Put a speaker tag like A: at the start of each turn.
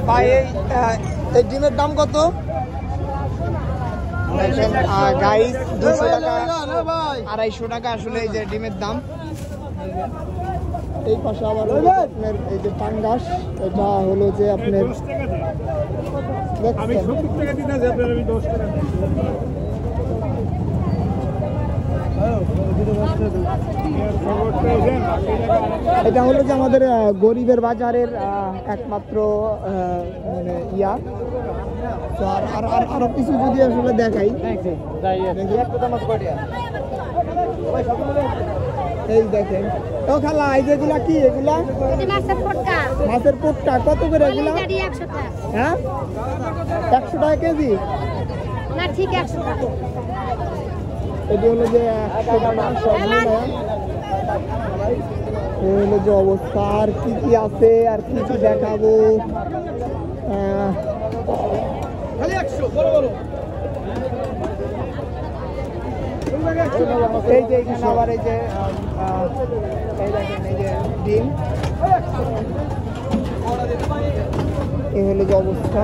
A: ভাই এই ডিমের দাম কত? গাইস 200 টাকা 250 টাকা আসলে এই যে ডিমের দাম। এই পাশে আবার আপনার এই যে পাঙ্গাস, এটা হলো যে আপনার
B: আমি 70 টাকা দিতে যাই, আপনার আমি 10 টাকা দিই।
A: এটা হলো যে আমাদের গরিবের বাজারের একমাত্র মানে ইয়া। তো আরো কিছু যদি আসলে দেখাই, এই দেখেন ও খালা, এই যেগুলা কি এগুলা? মাছের পোটকা কত করে এগুলা? হ্যাঁ 100 টাকা কেজি। এটি হলো যে 100 টাকা সব মিলে। এই হলো যে অবস্থা। আর কি কি আছে আর কিছু দেখাবো। এই যে এখানে আবার এই যে এই দেখেন এই যে ডিম। এই হলো যে অবস্থা।